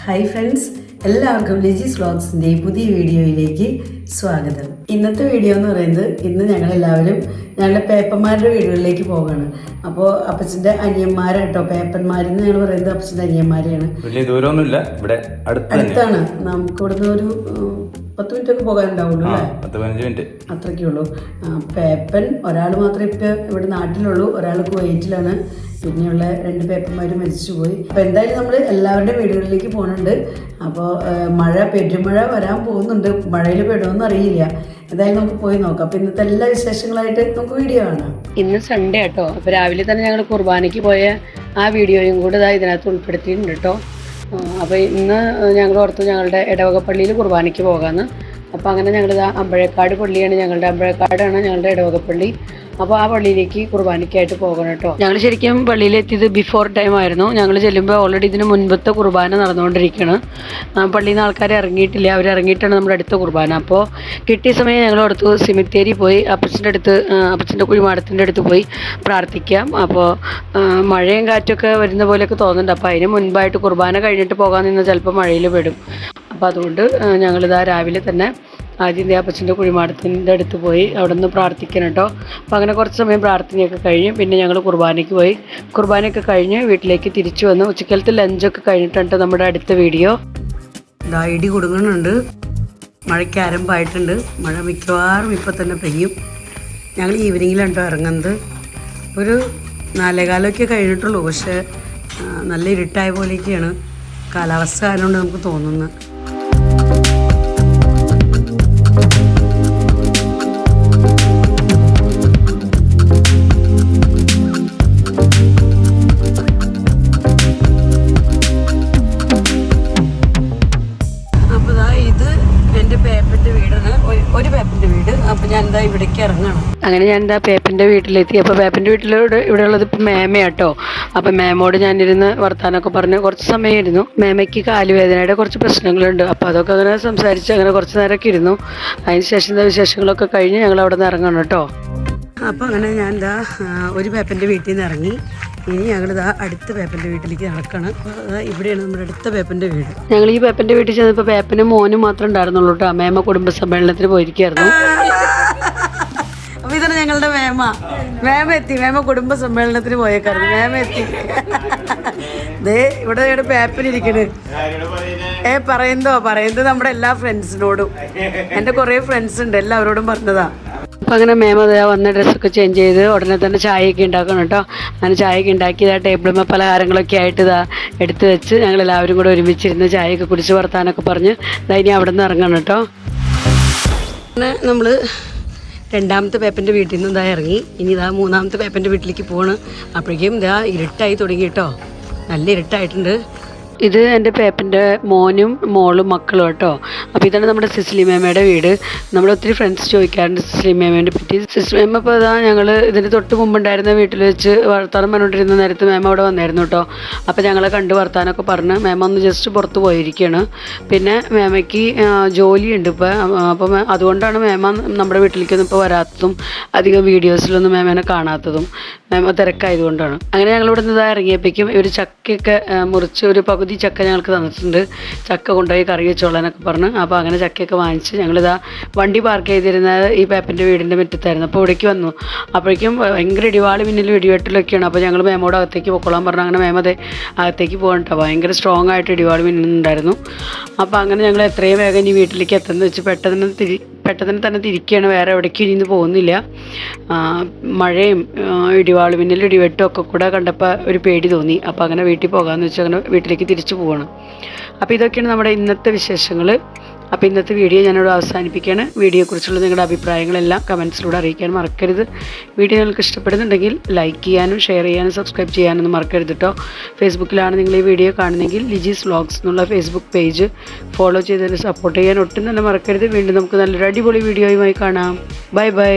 Hi friends, എല്ലാവർക്കും ലിജീസ് വ്ളോഗ്സിൻ്റെ പുതിയ വീഡിയോയിലേക്ക് സ്വാഗതം. ഇന്നത്തെ വീഡിയോ എന്ന് പറയുന്നത് ഇന്ന് ഞങ്ങളെല്ലാവരും ഞങ്ങളുടെ പേപ്പന്മാരുടെ വീടുകളിലേക്ക് പോവുകയാണ്. അപ്പോൾ അപ്പച്ചൻ്റെ അനിയന്മാരാട്ടോ, പേപ്പന്മാരെന്ന് ഞങ്ങൾ പറയുന്നത് അപ്പച്ചൻ്റെ അനിയന്മാരെയാണ്. വലിയ ദൂരമൊന്നുമില്ല, ഇവിടെ അടുത്താണ്. നമുക്ക് ഇവിടുന്ന് ഒരു 10 മിനിറ്റൊക്കെ പോകാനുണ്ടാവുള്ളൂ അല്ലേ? 10-15 മിനിറ്റ് അത്രയ്ക്കേ ഉള്ളൂ. പേപ്പൻ ഒരാൾ മാത്രമേ ഇപ്പോൾ ഇവിടെ നാട്ടിലുള്ളൂ, ഒരാൾ കുവൈറ്റിലാണ്. പിന്നെയുള്ള 2 പേപ്പന്മാരും മരിച്ചുപോയി. അപ്പോൾ എന്തായാലും നമ്മൾ എല്ലാവരുടെയും വീടുകളിലേക്ക് പോകുന്നുണ്ട്. അപ്പോൾ പെരുമഴ വരാൻ പോകുന്നുണ്ട്. മഴയിൽ പെടുമെന്ന് അറിയില്ല. എന്തായാലും നമുക്ക് പോയി നോക്കാം. അപ്പോൾ ഇന്നത്തെ എല്ലാ വിശേഷങ്ങളായിട്ട് നമുക്ക് വീഡിയോ കാണാം. ഇന്ന് സൺഡേ കേട്ടോ. അപ്പോൾ രാവിലെ തന്നെ ഞങ്ങൾ കുർബാനയ്ക്ക് പോയ ആ വീഡിയോയും കൂടെ ഇതിനകത്ത് ഉൾപ്പെടുത്തിയിട്ടുണ്ട് കേട്ടോ. അപ്പോൾ ഇന്ന് ഞങ്ങൾ ഓർത്തു ഞങ്ങളുടെ ഇടവക പള്ളിയിൽ കുർബാനയ്ക്ക് പോകാമെന്ന്. അപ്പോൾ അങ്ങനെ ഞങ്ങളിത് അമ്പഴക്കാട് പള്ളിയാണ്, അമ്പഴക്കാടാണ് ഞങ്ങളുടെ ഇടവക പള്ളി. അപ്പോൾ ആ പള്ളിയിലേക്ക് കുർബാനയ്ക്കായിട്ട് പോകണം കേട്ടോ. ഞങ്ങൾ ശരിക്കും പള്ളിയിലെത്തിയത് ബിഫോർ ടൈം ആയിരുന്നു. ഞങ്ങൾ ചെല്ലുമ്പോൾ ഓൾറെഡി ഇതിന് മുൻപത്തെ കുർബാന നടന്നുകൊണ്ടിരിക്കുകയാണ്. പള്ളിയിൽ നിന്ന് ആൾക്കാർ ഇറങ്ങിയിട്ടില്ല, അവർ ഇറങ്ങിയിട്ടാണ് നമ്മുടെ അടുത്ത കുർബാന. അപ്പോൾ കിട്ടിയ സമയം ഞങ്ങൾ അടുത്ത് സിമിത്തേരി പോയി അപ്പച്ചൻ്റെ കുഴിമാടത്തിൻ്റെ അടുത്ത് പോയി പ്രാർത്ഥിക്കാം. അപ്പോൾ മഴയും കാറ്റൊക്കെ വരുന്ന പോലെയൊക്കെ തോന്നുന്നുണ്ട്. അപ്പോൾ അതിന് മുൻപായിട്ട് കുർബാന കഴിഞ്ഞിട്ട് പോകാൻ നിന്നാൽ ചിലപ്പോൾ മഴയിൽ പെടും. അപ്പോൾ അതുകൊണ്ട് ഞങ്ങളിതാ രാവിലെ തന്നെ ആദ്യം അപ്പച്ചൻ്റെ കുഴിമാടത്തിൻ്റെ അടുത്ത് പോയി അവിടെ നിന്ന് പ്രാർത്ഥിക്കണം കേട്ടോ. അപ്പോൾ അങ്ങനെ കുറച്ച് സമയം പ്രാർത്ഥനയൊക്കെ കഴിഞ്ഞ് പിന്നെ ഞങ്ങൾ കുർബാനയ്ക്ക് പോയി. കുർബാനയൊക്കെ കഴിഞ്ഞ് വീട്ടിലേക്ക് തിരിച്ചു വന്നു. ഉച്ചക്കലത്തെ ലഞ്ചൊക്കെ കഴിഞ്ഞിട്ടുണ്ട് നമ്മുടെ അടുത്ത വീഡിയോ. ഇടി കൊടുക്കുന്നുണ്ട്, മഴയ്ക്ക് ആരംഭമായിട്ടുണ്ട്. മഴ മിക്കവാറും ഇപ്പം തന്നെ പെയ്യും. ഞങ്ങൾ ഈവനിങ്ങിലാണ് കേട്ടോ ഇറങ്ങുന്നത്. ഒരു 4:15 കഴിഞ്ഞിട്ടുള്ളൂ. പക്ഷേ നല്ല ഇരുട്ടായ പോലെയൊക്കെയാണ് കാലാവസ്ഥ കാരണം നമുക്ക് തോന്നുന്നത്. ഇവിടേക്ക് ഇറങ്ങണം. അങ്ങനെ ഞാൻ എന്താ പേപ്പൻ്റെ വീട്ടിലെത്തി. അപ്പോൾ പേപ്പൻ്റെ വീട്ടിലൂടെ ഇവിടെ ഉള്ളത് ഇപ്പം മേമയാട്ടോ. അപ്പം മേമോട് ഞാനിരുന്ന് വർത്താനമൊക്കെ പറഞ്ഞ് കുറച്ച് സമയം ഇരുന്നു. മേമയ്ക്ക് കാലുവേദനയുടെ കുറച്ച് പ്രശ്നങ്ങളുണ്ട്. അപ്പോൾ അതൊക്കെ അങ്ങനെ സംസാരിച്ച് അങ്ങനെ കുറച്ച് നേരമൊക്കെ ഇരുന്നു. അതിന് ശേഷം വിശേഷങ്ങളൊക്കെ കഴിഞ്ഞ് ഞങ്ങൾ അവിടെ നിന്ന് ഇറങ്ങണം കേട്ടോ. അപ്പോൾ അങ്ങനെ ഞാൻ ഒരു പേപ്പൻ്റെ വീട്ടിൽ നിന്ന് ഇറങ്ങി. ഇനി ഞങ്ങളിതാ അടുത്ത പേപ്പൻ്റെ വീട്ടിലേക്ക് നടക്കണം. ഇവിടെയാണ് നമ്മുടെ അടുത്ത പേപ്പൻ്റെ വീട്. ഞങ്ങൾ ഈ പേപ്പൻ്റെ വീട്ടിൽ ചെന്നപ്പോൾ പേപ്പനും മോനും മാത്രമേ ഉണ്ടായിരുന്നുള്ളൂ കേട്ടോ. മേമ കുടുംബ സമ്മേളനത്തിന് പോയിരിക്കുകയായിരുന്നു. അപ്പോൾ ഇതാണ് ഞങ്ങളുടെ മേമ എത്തി. മേമ കുടുംബ സമ്മേളനത്തിന് പോയേക്കായിരുന്നു. മേമ എത്തി. ഇവിടെ പേപ്പനിരിക്കണ്. പറയുന്നത് നമ്മുടെ എല്ലാ ഫ്രണ്ട്സിനോടും. എൻ്റെ കുറേ ഫ്രണ്ട്സ് ഉണ്ട്, എല്ലാവരോടും പറഞ്ഞതാ. അപ്പം അങ്ങനെ മേമ വന്ന ഡ്രസ്സൊക്കെ ചേഞ്ച് ചെയ്ത് ഉടനെ തന്നെ ചായയൊക്കെ ഉണ്ടാക്കണം കേട്ടോ. അങ്ങനെ ചായയൊക്കെ ഉണ്ടാക്കി ടേബിളിൽ പലഹാരങ്ങളൊക്കെ ആയിട്ട് എടുത്ത് വെച്ച് ഞങ്ങളെല്ലാവരും കൂടെ ഒരുമിച്ചിരുന്ന് ചായയൊക്കെ കുടിച്ച് വർത്താനൊക്കെ പറഞ്ഞ് ഇനി അവിടെ നിന്ന് ഇറങ്ങണം കേട്ടോ. അങ്ങനെ നമ്മൾ രണ്ടാമത്തെ പേപ്പൻ്റെ വീട്ടിൽ നിന്ന് ഇറങ്ങി. ഇനി മൂന്നാമത്തെ പേപ്പൻ്റെ വീട്ടിലേക്ക് പോകണം. അപ്പോഴേക്കും ഇരുട്ടായി തുടങ്ങി കേട്ടോ. നല്ല ഇരുട്ടായിട്ടുണ്ട്. ഇത് എൻ്റെ പേപ്പൻ്റെ മോനും മോളും മക്കളും കേട്ടോ. അപ്പോൾ ഇതാണ് നമ്മുടെ സിസ്ലി മേമയുടെ വീട്. നമ്മുടെ ഒത്തിരി ഫ്രണ്ട്സ് ചോദിക്കാറുണ്ട് സിസ്ലി മേമേനെ പറ്റി. സിസ്ലി മേമ ഇപ്പോൾ ഞങ്ങൾ ഇതിന് തൊട്ട് മുമ്പുണ്ടായിരുന്ന വീട്ടിൽ വെച്ച് വർത്താനം പറഞ്ഞുകൊണ്ടിരുന്ന നേരത്ത് മേമ അവിടെ വന്നായിരുന്നു കേട്ടോ. അപ്പോൾ ഞങ്ങളെ കണ്ട് വർത്താനമൊക്കെ പറഞ്ഞ് മേമ ഒന്ന് ജസ്റ്റ് പുറത്ത് പോയിരിക്കുകയാണ്. പിന്നെ മേമയ്ക്ക് ജോലിയുണ്ട് ഇപ്പോൾ. അപ്പം അതുകൊണ്ടാണ് മേമ നമ്മുടെ വീട്ടിലേക്കൊന്നും ഇപ്പോൾ വരാത്തതും അധികം വീഡിയോസിലൊന്നും മേമേനെ കാണാത്തതും. മേമ തിരക്കായതുകൊണ്ടാണ്. അങ്ങനെ ഞങ്ങളിവിടെ നിന്ന് ഇറങ്ങിയപ്പോഴേക്കും ഒരു ചക്കയൊക്കെ മുറിച്ച് ഒരു പകുതി ചക്ക ഞങ്ങൾക്ക് തന്നിട്ടുണ്ട്. ചക്ക കൊണ്ടുപോയി കറി വെച്ചോളാനൊക്കെ പറഞ്ഞു. അപ്പോൾ അങ്ങനെ ചക്കയൊക്കെ വാങ്ങിച്ച് ഞങ്ങളിതാ വണ്ടി പാർക്ക് ചെയ്തിരുന്നത് ഈ പേപ്പൻ്റെ വീടിൻ്റെ മുറ്റത്തായിരുന്നു. അപ്പോൾ ഇവിടേക്ക് വന്നു. അപ്പോഴേക്കും ഭയങ്കര ഇടിവാളി മിന്നലും ഇടിവെട്ടലൊക്കെയാണ്. അപ്പോൾ ഞങ്ങൾ മേമോട് അകത്തേക്ക് പൊക്കോളാൻ പറഞ്ഞു. അങ്ങനെ മേമതെ അകത്തേക്ക് പോകണ്ട, ഭയങ്കര സ്ട്രോങ് ആയിട്ട് ഇടിവാളി മിന്നുന്നുണ്ടായിരുന്നു. അപ്പോൾ അങ്ങനെ ഞങ്ങൾ എത്രയും വേഗം ഇനി വീട്ടിലേക്ക് എത്തുന്നത് വെച്ച് പെട്ടെന്ന് തന്നെ തിരിക്കുകയാണ്. വേറെ എവിടേക്കും ഇനി പോകുന്നില്ല. മഴയും ഇടിവാളി മിന്നലും ഇടിവെട്ടും ഒക്കെ കൂടെ കണ്ടപ്പോൾ ഒരു പേടി തോന്നി. അപ്പോൾ അങ്ങനെ വീട്ടിൽ പോകാമെന്ന് വെച്ചാൽ അങ്ങനെ വീട്ടിലേക്ക് തിരിച്ചു പോകണം. അപ്പോൾ ഇതൊക്കെയാണ് നമ്മുടെ ഇന്നത്തെ വിശേഷങ്ങൾ. അപ്പോൾ ഇന്നത്തെ വീഡിയോ ഞാനിവിടെ അവസാനിപ്പിക്കുകയാണ്. വീഡിയോയെക്കുറിച്ചുള്ള നിങ്ങളുടെ അഭിപ്രായങ്ങളെല്ലാം കമൻസിലൂടെ അറിയിക്കാൻ മറക്കരുത്. വീഡിയോ നിങ്ങൾക്ക് ഇഷ്ടപ്പെടുന്നുണ്ടെങ്കിൽ ലൈക്ക് ചെയ്യാനും ഷെയർ ചെയ്യാനും സബ്സ്ക്രൈബ് ചെയ്യാനൊന്നും മറക്കരുത് കേട്ടോ. ഫേസ്ബുക്കിലാണ് നിങ്ങൾ ഈ വീഡിയോ കാണുന്നതെങ്കിൽ ലിജീസ് വ്ളോഗ്സ് എന്നുള്ള ഫേസ്ബുക്ക് പേജ് ഫോളോ ചെയ്തതിന് സപ്പോർട്ട് ചെയ്യാൻ ഒട്ടും തന്നെ മറക്കരുത്. വീണ്ടും നമുക്ക് നല്ലൊരു അടിപൊളി വീഡിയോയുമായി കാണാം. Bye bye.